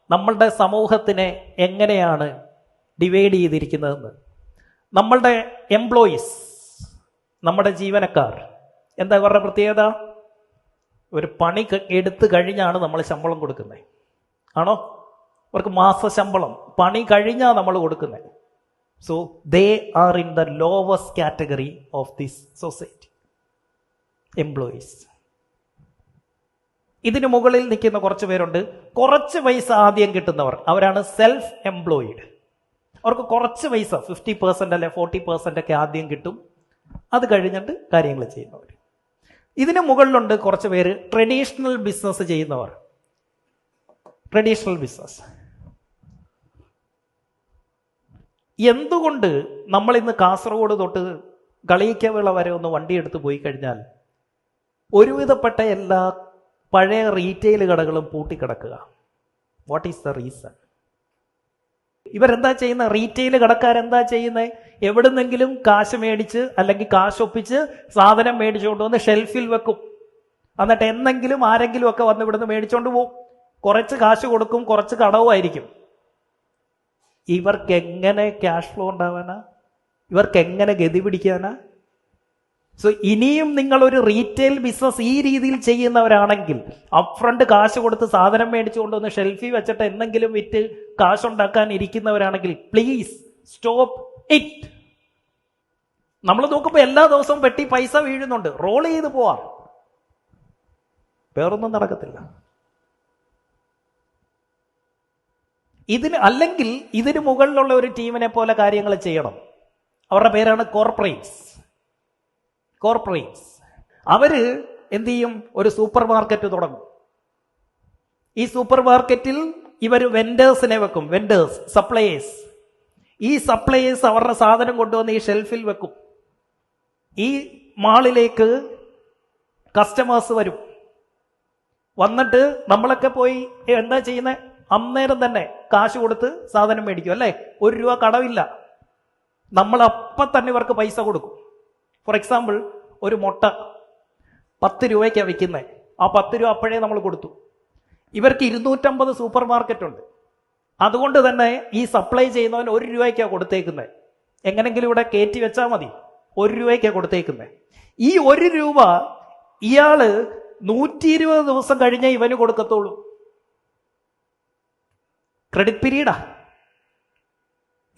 നമ്മളുടെ സമൂഹത്തിനെ എങ്ങനെയാണ് ഡിവൈഡ് ചെയ്തിരിക്കുന്നതെന്ന്. നമ്മളുടെ എംപ്ലോയീസ്, നമ്മുടെ ജീവനക്കാർ, എന്താ അവരുടെ പ്രത്യേകത? ഒരു പണി എടുത്തു കഴിഞ്ഞാണ് നമ്മൾ ശമ്പളം കൊടുക്കുന്നത്, ആണോ? അവർക്ക് മാസശമ്പളം പണി കഴിഞ്ഞാണ് നമ്മൾ കൊടുക്കുന്നത്. So they are in the lowest category of this society, employees. ഇതിന് മുകളിൽ നിൽക്കുന്ന കുറച്ച് പേരുണ്ട്, കുറച്ച് പൈസ ആദ്യം കിട്ടുന്നവർ, അവരാണ് സെൽഫ് എംപ്ലോയിഡ്. അവർക്ക് കുറച്ച് പൈസ 50% അല്ലെ 40% ഒക്കെ ആദ്യം കിട്ടും, അത് കഴിഞ്ഞിട്ട് കാര്യങ്ങൾ ചെയ്യുന്നവർ. ഇതിന് മുകളിലുണ്ട് കുറച്ച് പേര് ട്രഡീഷണൽ ബിസിനസ് ചെയ്യുന്നവർ. ട്രഡീഷണൽ ബിസിനസ് എന്തുകൊണ്ട് നമ്മൾ ഇന്ന് കാസർഗോഡ് തൊട്ട് കളിയിക്കവിള വരെ ഒന്ന് വണ്ടി എടുത്ത് പോയി കഴിഞ്ഞാൽ ഒരുവിധപ്പെട്ട എല്ലാ പഴയ റീറ്റെയിൽ കടകളും പൂട്ടിക്കിടക്കുക? What is the reason? ഇവരെന്താ ചെയ്യുന്ന? റീറ്റെയിൽ കടക്കാരെന്താ ചെയ്യുന്നത്? എവിടുന്നെങ്കിലും കാശ് മേടിച്ച് അല്ലെങ്കിൽ കാശ് ഒപ്പിച്ച് സാധനം മേടിച്ചുകൊണ്ട് വന്ന് ഷെൽഫിൽ വെക്കും. എന്നിട്ട് എന്തെങ്കിലും ആരെങ്കിലും ഒക്കെ വന്ന് ഇവിടുന്ന് മേടിച്ചോണ്ട് പോകും. കുറച്ച് കാശ് കൊടുക്കും, കുറച്ച് കടവുമായിരിക്കും. ഇവർക്ക് എങ്ങനെ ക്യാഷ് ഫ്ലോ ഉണ്ടാവാനാ? ഇവർക്ക് എങ്ങനെ ഗതി പിടിക്കാനാ? സോ ഇനിയും നിങ്ങളൊരു റീറ്റെയിൽ ബിസിനസ് ഈ രീതിയിൽ ചെയ്യുന്നവരാണെങ്കിൽ, അപ്ഫ്രണ്ട് കാശ് കൊടുത്ത് സാധനം മേടിച്ചു കൊണ്ടുവന്ന് ഷെൽഫിൽ വെച്ചിട്ട് എന്തെങ്കിലും വിറ്റ് കാശുണ്ടാക്കാൻ ഇരിക്കുന്നവരാണെങ്കിൽ പ്ലീസ് സ്റ്റോപ്പ് ഇറ്റ്. നമ്മൾ നോക്കുമ്പോൾ എല്ലാ ദിവസവും പെട്ടി പൈസ വീഴുന്നുണ്ട്, റോൾ ചെയ്ത് പോവാം, വേറൊന്നും നടക്കത്തില്ല. അല്ലെങ്കിൽ ഇതിന് മുകളിലുള്ള ഒരു ടീമിനെ പോലെ കാര്യങ്ങൾ ചെയ്യണം. അവരുടെ പേരാണ് കോർപ്പറേറ്റ്സ്. അവര് എന്ത് ചെയ്യും? ഒരു സൂപ്പർ മാർക്കറ്റ് തുടങ്ങും. ഈ സൂപ്പർ മാർക്കറ്റിൽ ഇവർ വെൻഡേഴ്സിനെ വെക്കും, വെൻഡേഴ്സ്, സപ്ലയേഴ്സ്. ഈ സപ്ലയേഴ്സ് അവരുടെ സാധനം കൊണ്ടുവന്ന് ഈ ഷെൽഫിൽ വെക്കും. ഈ മാളിലേക്ക് കസ്റ്റമേഴ്സ് വരും. വന്നിട്ട് നമ്മളൊക്കെ പോയി എന്താ ചെയ്യുന്നത്? അന്നേരം തന്നെ കാശ് കൊടുത്ത് സാധനം മേടിക്കും, അല്ലേ? 1 രൂപ കടവില്ല, നമ്മൾ അപ്പം തന്നെ ഇവർക്ക് പൈസ കൊടുക്കും. ഫോർ എക്സാമ്പിൾ, ഒരു മുട്ട 10 രൂപയ്ക്കാണ് വിൽക്കുന്നത്. ആ 10 രൂപ അപ്പോഴേ നമ്മൾ കൊടുത്തു. ഇവർക്ക് 250 സൂപ്പർ മാർക്കറ്റ് ഉണ്ട്. അതുകൊണ്ട് തന്നെ ഈ സപ്ലൈ ചെയ്യുന്നവൻ 1 രൂപയ്ക്കാണ് കൊടുത്തേക്കുന്നത്. എങ്ങനെങ്കിലും ഇവിടെ കയറ്റി വെച്ചാൽ മതി, 1 രൂപയ്ക്കാണ് കൊടുത്തേക്കുന്നത്. ഈ 1 രൂപ ഇയാള് 120 ദിവസം കഴിഞ്ഞേ ഇവന് കൊടുക്കത്തുള്ളൂ. ക്രെഡിറ്റ് പീരീഡാ.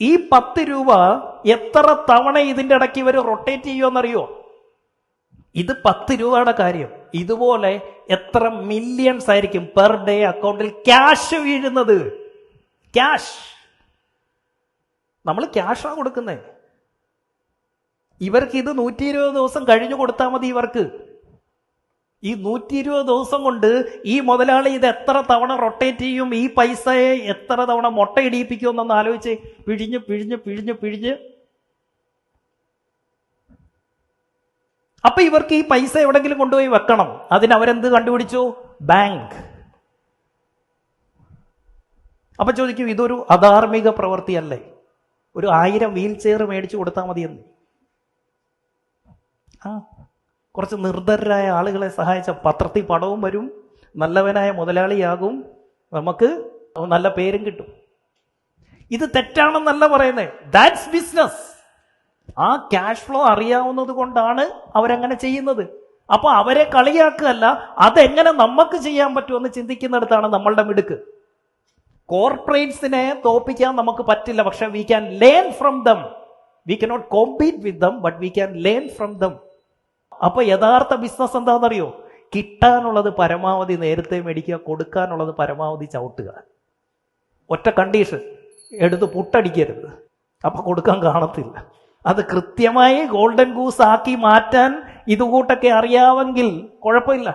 ഈ 10 രൂപ എത്ര തവണ ഇതിന്റെ ഇടയ്ക്ക് ഇവർ റൊട്ടേറ്റ് ചെയ്യുമെന്നറിയോ? ഇത് 10 രൂപയുടെ കാര്യം. ഇതുപോലെ എത്ര മില്യൺസ് ആയിരിക്കും പെർ ഡേ അക്കൗണ്ടിൽ ക്യാഷ് വീഴുന്നത്. ക്യാഷ് നമ്മൾ ക്യാഷാണ് കൊടുക്കുന്നത്. ഇവർക്ക് ഇത് 120 ദിവസം കഴിഞ്ഞു കൊടുത്താൽ മതി. ഇവർക്ക് ഈ 120 ദിവസം കൊണ്ട് ഈ മുതലാളി ഇത് എത്ര തവണ റൊട്ടേറ്റ് ചെയ്യും, ഈ പൈസയെ എത്ര തവണ മുട്ട ഇടിയിപ്പിക്കുമെന്നൊന്ന് ആലോചിച്ച് പിഴിഞ്ഞ് പിഴിഞ്ഞ് പിഴിഞ്ഞ് പിഴിഞ്ഞ്. അപ്പൊ ഇവർക്ക് ഈ പൈസ എവിടെങ്കിലും കൊണ്ടുപോയി വെക്കണം. അതിനവരെന്ത് കണ്ടുപിടിച്ചു? ബാങ്ക്. അപ്പൊ ചോദിക്കും, ഇതൊരു അധാർമിക പ്രവൃത്തിയല്ലേ? ഒരു 1000 വീൽ ചെയർ മേടിച്ചു കൊടുത്താൽ മതിയെന്ന്. കുറച്ച് നിർദ്ധരായ ആളുകളെ സഹായിച്ച പത്രത്തിൽ പടവും വരും, നല്ലവനായ മുതലാളിയാകും, നമുക്ക് നല്ല പേരും കിട്ടും. ഇത് തെറ്റാണെന്നല്ല പറയുന്നത്. That's business. ആ ക്യാഷ് ഫ്ലോ അറിയാവുന്നത് കൊണ്ടാണ് അവരങ്ങനെ ചെയ്യുന്നത്. അപ്പൊ അവരെ കളിയാക്കുകയല്ല, അതെങ്ങനെ നമുക്ക് ചെയ്യാൻ പറ്റുമെന്ന് ചിന്തിക്കുന്നിടത്താണ് നമ്മളുടെ മിടുക്ക്. കോർപ്പറേറ്റ്സിനെ തോപ്പിക്കാൻ നമുക്ക് പറ്റില്ല, പക്ഷെ we can learn from them. We cannot compete with dum, but we can learn from them. അപ്പൊ യഥാർത്ഥ ബിസിനസ് എന്താണെന്നറിയോ? കിട്ടാനുള്ളത് പരമാവധി നേരത്തെ മേടിക്കുക, കൊടുക്കാനുള്ളത് പരമാവധി ചവിട്ടുക. ഒറ്റ കണ്ടീഷൻ, എടുത്ത് പുട്ടടിക്കരുത്, അപ്പൊ കൊടുക്കാൻ കാണത്തില്ല. അത് കൃത്യമായി ഗോൾഡൻ ഗൂസ് ആക്കി മാറ്റാൻ ഇതുകൂട്ടൊക്കെ അറിയാമെങ്കിൽ കുഴപ്പമില്ല.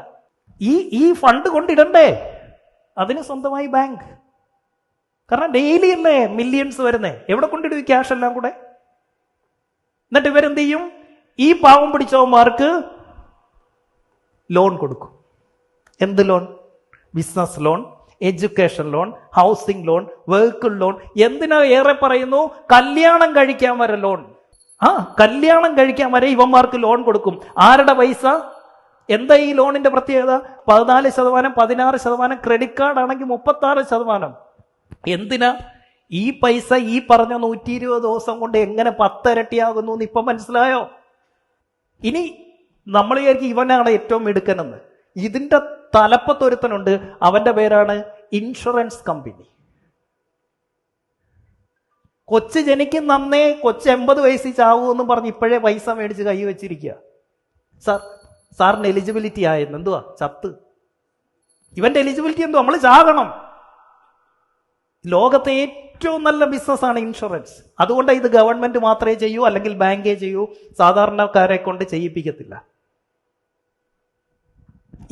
ഈ ഫണ്ട് കൊണ്ടിടണ്ടേ? അതിന് സ്വന്തമായി ബാങ്ക്. കാരണം ഡെയിലി അല്ലേ മില്യൺസ് വരുന്നേ. എവിടെ കൊണ്ടിടും ഈ ക്യാഷ് എല്ലാം കൂടെ? എന്നിട്ട് ഇവരെന്ത് ചെയ്യും? ഈ പാവം പിടിച്ചവന്മാർക്ക് ലോൺ കൊടുക്കും. എന്ത് loan? Business loan, education loan, housing loan, vehicle loan. എന്തിനാ ഏറെ പറയുന്നു? കല്യാണം കഴിക്കാൻ വരെ ലോൺ. കല്യാണം കഴിക്കാൻ വരെ ഇവന്മാർക്ക് ലോൺ കൊടുക്കും. ആരുടെ പൈസ? എന്താ ഈ ലോണിന്റെ പ്രത്യേകത? 14%, 16%, ക്രെഡിറ്റ് കാർഡ് ആണെങ്കിൽ 36%. എന്തിനാ ഈ പൈസ ഈ പറഞ്ഞ 120 ദിവസം കൊണ്ട് എങ്ങനെ 10 ഇരട്ടിയാകുന്നു എന്ന് ഇപ്പൊ മനസ്സിലായോ? ഇനി നമ്മൾ വിചാരിക്കും ഇവനാണ് ഏറ്റവും മിടുക്കനെന്ന്. ഇതിന്റെ തലപ്പത്തൊരുത്തനുണ്ട്, അവന്റെ പേരാണ് ഇൻഷുറൻസ് കമ്പനി. കൊച്ചു ജനിക്കും നന്നേ, കൊച്ചു 80 വയസ്സിൽ ചാവൂന്ന് പറഞ്ഞ് ഇപ്പോഴേ പൈസ മേടിച്ച് കൈ വെച്ചിരിക്കുക. സാറിന് എലിജിബിലിറ്റി ആയിരുന്നു, എന്തുവാ ചത്ത്. ഇവന്റെ എലിജിബിലിറ്റി എന്തുവാ? നമ്മൾ ചാകണം. ലോകത്തെ ഏറ്റവും നല്ല ബിസിനസ്സാണ് ഇൻഷുറൻസ്. അതുകൊണ്ട് ഇത് ഗവൺമെന്റ് മാത്രമേ ചെയ്യൂ, അല്ലെങ്കിൽ ബാങ്കേ ചെയ്യൂ, സാധാരണക്കാരെ കൊണ്ട് ചെയ്യിപ്പിക്കത്തില്ല.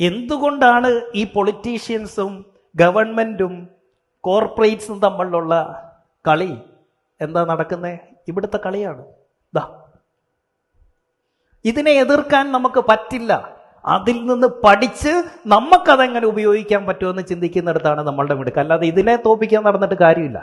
എന്തുകൊണ്ടാണ് ഈ പൊളിറ്റീഷ്യൻസും ഗവൺമെന്റും കോർപ്പറേറ്റ്സും തമ്മിലുള്ള കളി? എന്താ നടക്കുന്നത്? ഇവിടുത്തെ കളിയാണ്. ഇതിനെ എതിർക്കാൻ നമുക്ക് പറ്റില്ല. അതിൽ നിന്ന് പഠിച്ച് നമുക്കതെങ്ങനെ ഉപയോഗിക്കാൻ പറ്റുമെന്ന് ചിന്തിക്കുന്നിടത്താണ് നമ്മളുടെ മിടുക്ക്. അല്ലാതെ ഇതിനെ തോപ്പിക്കാൻ നടന്നിട്ട് കാര്യമില്ല.